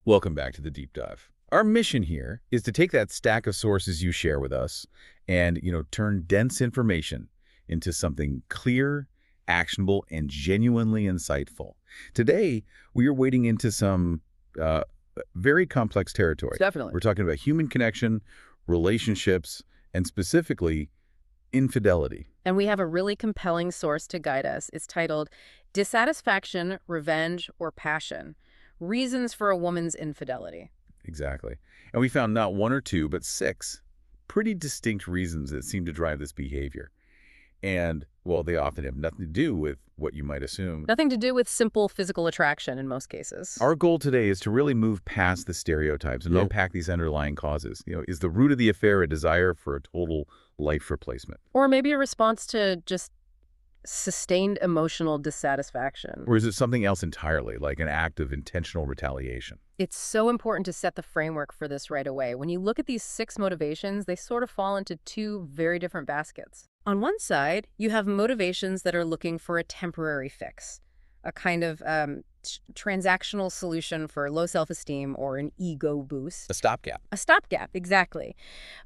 Welcome back to the Deep Dive. Our mission here is to take that stack of sources you share with us and, turn dense information into something clear, actionable, and genuinely insightful. Today, we are wading into some very complex territory. Definitely. We're talking about human connection, relationships, and specifically, infidelity. And we have a really compelling source to guide us. It's titled Dissatisfaction, Revenge, or Passion: Reasons for a Woman's Infidelity. Exactly. And we found not one or two, but six pretty distinct reasons that seem to drive this behavior. And, well, they often have nothing to do with what you might assume. Nothing to do with simple physical attraction in most cases. Our goal today is to really move past the stereotypes and unpack these underlying causes. Is the root of the affair a desire for a total life replacement? Or maybe a response to just sustained emotional dissatisfaction. Or is it something else entirely, like an act of intentional retaliation? It's so important to set the framework for this right away. When you look at these 6 motivations, they sort of fall into 2 very different baskets. On one side, you have motivations that are looking for a temporary fix, a kind of transactional solution for low self-esteem or an ego boost. A stopgap. A stopgap, exactly.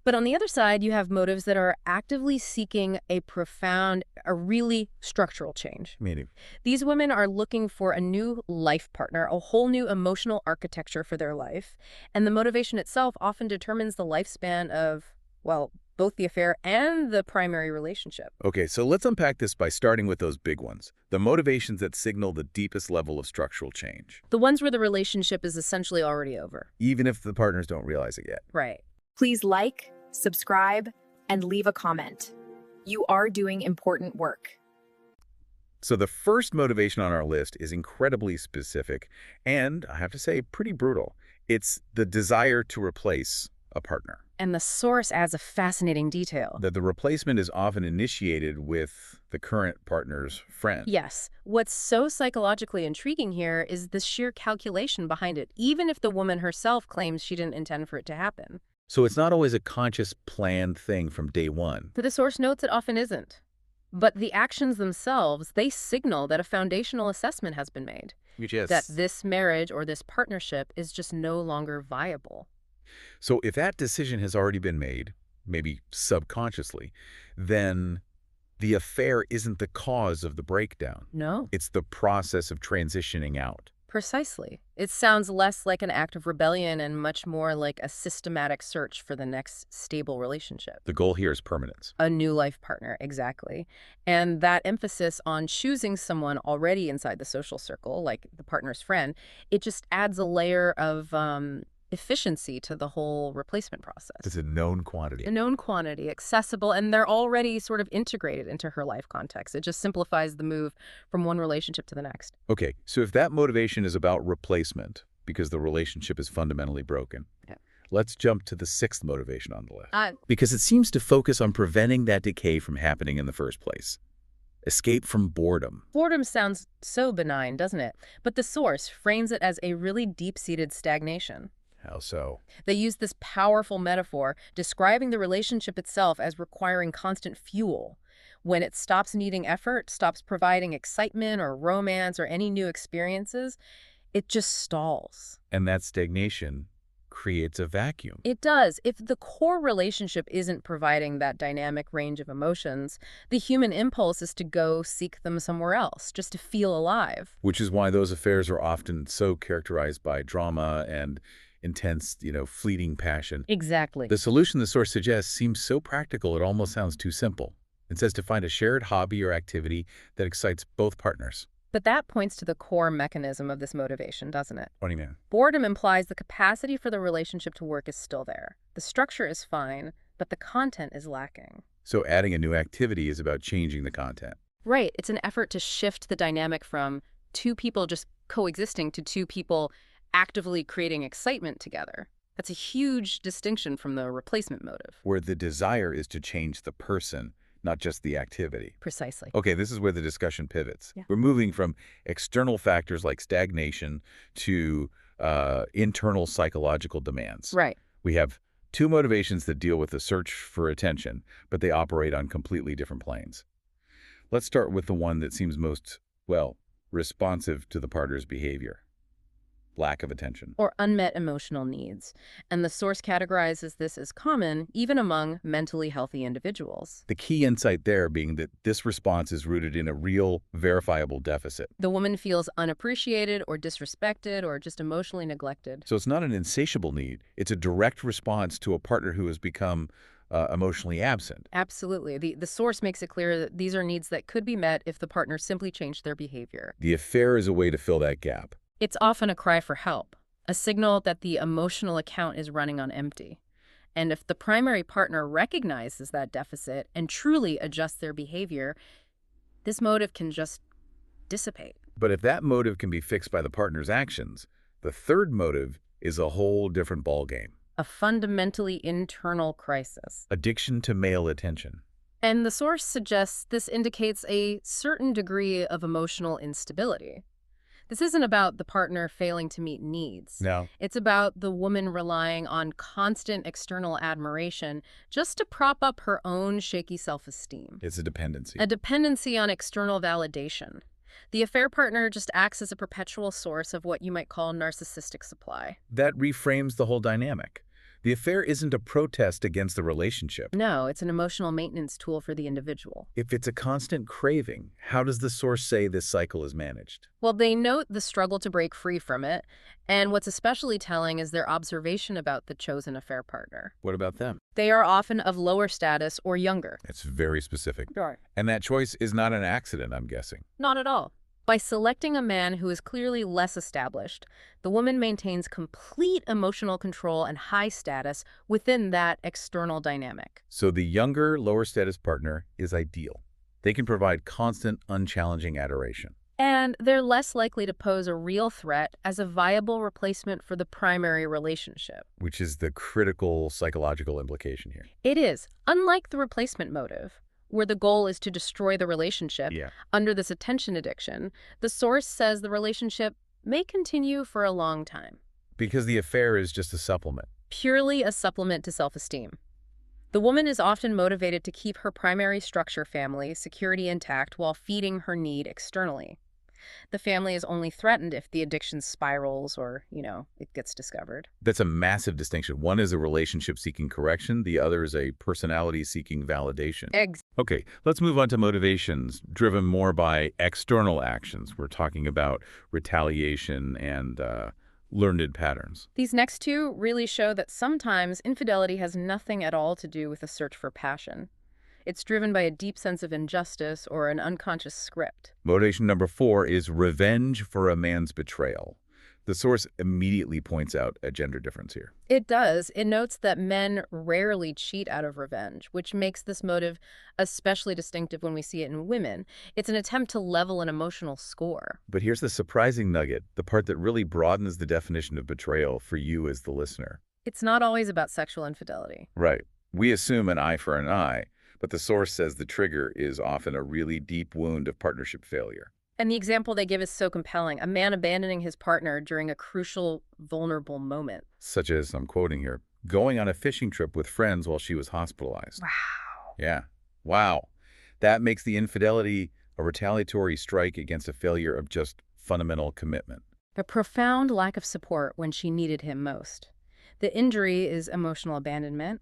But on the other side, you have motives that are actively seeking a profound, a really structural change. Meaning? These women are looking for a new life partner, a whole new emotional architecture for their life. And the motivation itself often determines the lifespan of, well, both the affair and the primary relationship. Okay, so let's unpack this by starting with those big ones, the motivations that signal the deepest level of structural change. The ones where the relationship is essentially already over. Even if the partners don't realize it yet. Right. Please like, subscribe, and leave a comment. You are doing important work. So the first motivation on our list is incredibly specific and, I have to say, pretty brutal. It's the desire to replace a partner. And the source adds a fascinating detail. That the replacement is often initiated with the current partner's friend. Yes. What's so psychologically intriguing here is the sheer calculation behind it, even if the woman herself claims she didn't intend for it to happen. So it's not always a conscious, planned thing from day one. The source notes it often isn't. But the actions themselves, they signal that a foundational assessment has been made. Which is? That this marriage or this partnership is just no longer viable. So if that decision has already been made, maybe subconsciously, then the affair isn't the cause of the breakdown. No. It's the process of transitioning out. Precisely. It sounds less like an act of rebellion and much more like a systematic search for the next stable relationship. The goal here is permanence. A new life partner, exactly. And that emphasis on choosing someone already inside the social circle, like the partner's friend, it just adds a layer of efficiency to the whole replacement process. It's a known quantity. A known quantity, accessible, and they're already sort of integrated into her life context. It just simplifies the move from one relationship to the next. Okay, so if that motivation is about replacement, because the relationship is fundamentally broken, let's jump to the 6th motivation on the list. Because it seems to focus on preventing that decay from happening in the first place. Escape from boredom. Boredom sounds so benign, doesn't it? But the source frames it as a really deep-seated stagnation. How so? They use this powerful metaphor describing the relationship itself as requiring constant fuel. When it stops needing effort, stops providing excitement or romance or any new experiences, it just stalls. And that stagnation creates a vacuum. It does. If the core relationship isn't providing that dynamic range of emotions, the human impulse is to go seek them somewhere else, just to feel alive. Which is why those affairs are often so characterized by drama and intense, fleeting passion. Exactly. The solution the source suggests seems so practical it almost sounds too simple. It says to find a shared hobby or activity that excites both partners. But that points to the core mechanism of this motivation, doesn't it? What do you mean? Boredom implies the capacity for the relationship to work is still there. The structure is fine, but the content is lacking. So adding a new activity is about changing the content. Right. It's an effort to shift the dynamic from 2 people just coexisting to 2 people actively creating excitement together. That's a huge distinction from the replacement motive. Where the desire is to change the person, not just the activity. Precisely. Okay, this is where the discussion pivots. Yeah. We're moving from external factors like stagnation to internal psychological demands. Right. We have 2 motivations that deal with the search for attention, but they operate on completely different planes. Let's start with the one that seems most, responsive to the partner's behavior. lack of attention. or unmet emotional needs. And the source categorizes this as common even among mentally healthy individuals. The key insight there being that this response is rooted in a real, verifiable deficit. The woman feels unappreciated or disrespected or just emotionally neglected. So it's not an insatiable need. It's a direct response to a partner who has become emotionally absent. Absolutely. The source makes it clear that these are needs that could be met if the partner simply changed their behavior. The affair is a way to fill that gap. It's often a cry for help, a signal that the emotional account is running on empty. And if the primary partner recognizes that deficit and truly adjusts their behavior, this motive can just dissipate. But if that motive can be fixed by the partner's actions, the third motive is a whole different ballgame. A fundamentally internal crisis. Addiction to male attention. And the source suggests this indicates a certain degree of emotional instability. This isn't about the partner failing to meet needs. No. It's about the woman relying on constant external admiration just to prop up her own shaky self-esteem. It's a dependency. A dependency on external validation. The affair partner just acts as a perpetual source of what you might call narcissistic supply. That reframes the whole dynamic. The affair isn't a protest against the relationship. No, it's an emotional maintenance tool for the individual. If it's a constant craving, how does the source say this cycle is managed? Well, they note the struggle to break free from it, and what's especially telling is their observation about the chosen affair partner. What about them? They are often of lower status or younger. It's very specific. Sure. And that choice is not an accident, I'm guessing. Not at all. By selecting a man who is clearly less established, the woman maintains complete emotional control and high status within that external dynamic. So the younger, lower status partner is ideal. They can provide constant, unchallenging adoration. And they're less likely to pose a real threat as a viable replacement for the primary relationship. Which is the critical psychological implication here. It is, unlike the replacement motive, where the goal is to destroy the relationship. Under this attention addiction, the source says the relationship may continue for a long time. Because the affair is just a supplement. Purely a supplement to self-esteem. The woman is often motivated to keep her primary structure family security intact while feeding her need externally. The family is only threatened if the addiction spirals or, it gets discovered. That's a massive distinction. One is a relationship seeking correction. The other is a personality seeking validation. Okay, let's move on to motivations driven more by external actions. We're talking about retaliation and learned patterns. These next two really show that sometimes infidelity has nothing at all to do with a search for passion. It's driven by a deep sense of injustice or an unconscious script. Motivation number 4 is revenge for a man's betrayal. The source immediately points out a gender difference here. It does. It notes that men rarely cheat out of revenge, which makes this motive especially distinctive when we see it in women. It's an attempt to level an emotional score. But here's the surprising nugget, the part that really broadens the definition of betrayal for you as the listener. It's not always about sexual infidelity. Right. We assume an eye for an eye, but the source says the trigger is often a really deep wound of partnership failure. And the example they give is so compelling. A man abandoning his partner during a crucial, vulnerable moment. Such as, I'm quoting here, going on a fishing trip with friends while she was hospitalized. Wow. Yeah. Wow. That makes the infidelity a retaliatory strike against a failure of just fundamental commitment. A profound lack of support when she needed him most. The injury is emotional abandonment,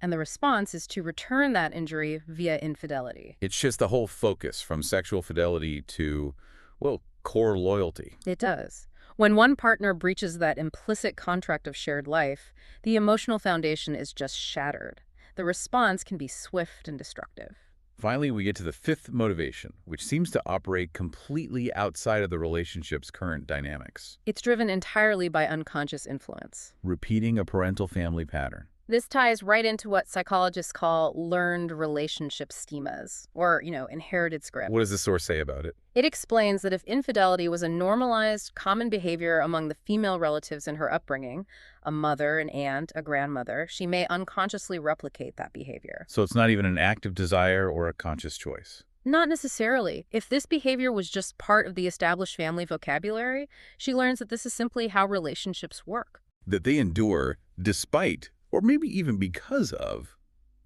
and the response is to return that injury via infidelity. It shifts the whole focus from sexual fidelity to, well, core loyalty. It does. When one partner breaches that implicit contract of shared life, the emotional foundation is just shattered. The response can be swift and destructive. Finally, we get to the 5th motivation, which seems to operate completely outside of the relationship's current dynamics. It's driven entirely by unconscious influence. Repeating a parental family pattern. This ties right into what psychologists call learned relationship schemas, or, inherited script. What does the source say about it? It explains that if infidelity was a normalized, common behavior among the female relatives in her upbringing, a mother, an aunt, a grandmother, she may unconsciously replicate that behavior. So it's not even an active desire or a conscious choice. Not necessarily. If this behavior was just part of the established family vocabulary, she learns that this is simply how relationships work. That they endure despite, or maybe even because of,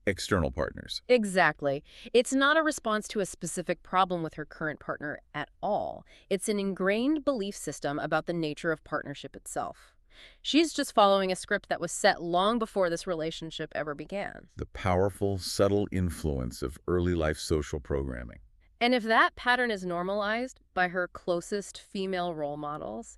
external partners. Exactly. It's not a response to a specific problem with her current partner at all. It's an ingrained belief system about the nature of partnership itself. She's just following a script that was set long before this relationship ever began. The powerful, subtle influence of early life social programming. And if that pattern is normalized by her closest female role models,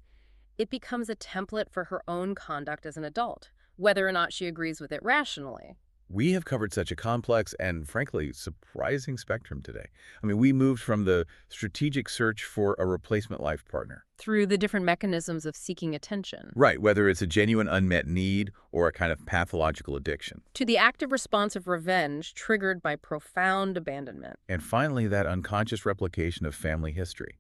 it becomes a template for her own conduct as an adult, whether or not she agrees with it rationally. We have covered such a complex and, frankly, surprising spectrum today. I mean, we moved from the strategic search for a replacement life partner. Through the different mechanisms of seeking attention. Right, whether it's a genuine unmet need or a kind of pathological addiction. To the active response of revenge triggered by profound abandonment. And finally, that unconscious replication of family history.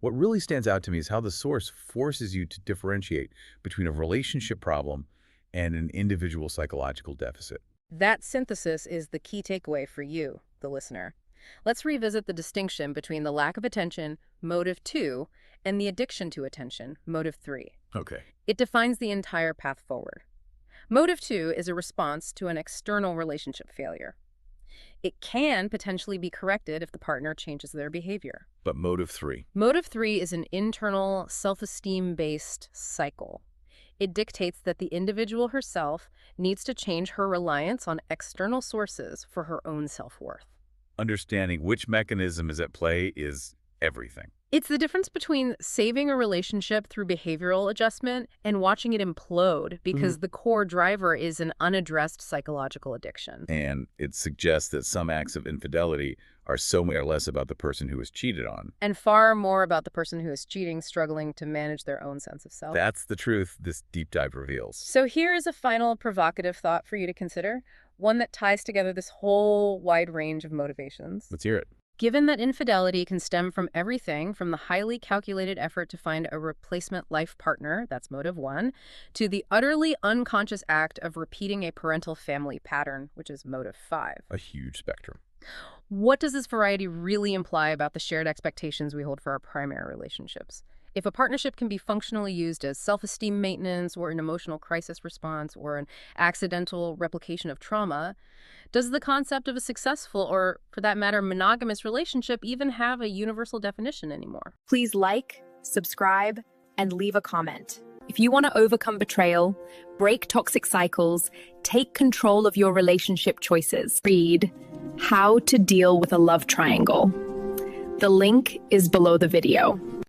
What really stands out to me is how the source forces you to differentiate between a relationship problem and an individual psychological deficit. That synthesis is the key takeaway for you, the listener. Let's revisit the distinction between the lack of attention, motive 2, and the addiction to attention, motive 3. Okay. It defines the entire path forward. Motive 2 is a response to an external relationship failure. It can potentially be corrected if the partner changes their behavior. But motive 3? Motive 3 is an internal, self-esteem-based cycle. It dictates that the individual herself needs to change her reliance on external sources for her own self-worth. Understanding which mechanism is at play is everything. It's the difference between saving a relationship through behavioral adjustment and watching it implode because the core driver is an unaddressed psychological addiction. And it suggests that some acts of infidelity are so much less about the person who is cheated on. And far more about the person who is cheating, struggling to manage their own sense of self. That's the truth this deep dive reveals. So here is a final provocative thought for you to consider, one that ties together this whole wide range of motivations. Let's hear it. Given that infidelity can stem from everything from the highly calculated effort to find a replacement life partner, that's motive 1, to the utterly unconscious act of repeating a parental family pattern, which is motive 5. A huge spectrum. What does this variety really imply about the shared expectations we hold for our primary relationships? If a partnership can be functionally used as self-esteem maintenance or an emotional crisis response or an accidental replication of trauma, does the concept of a successful or, for that matter, monogamous relationship even have a universal definition anymore? Please like, subscribe, and leave a comment. If you want to overcome betrayal, break toxic cycles, take control of your relationship choices, read How to Deal with a Love Triangle. The link is below the video.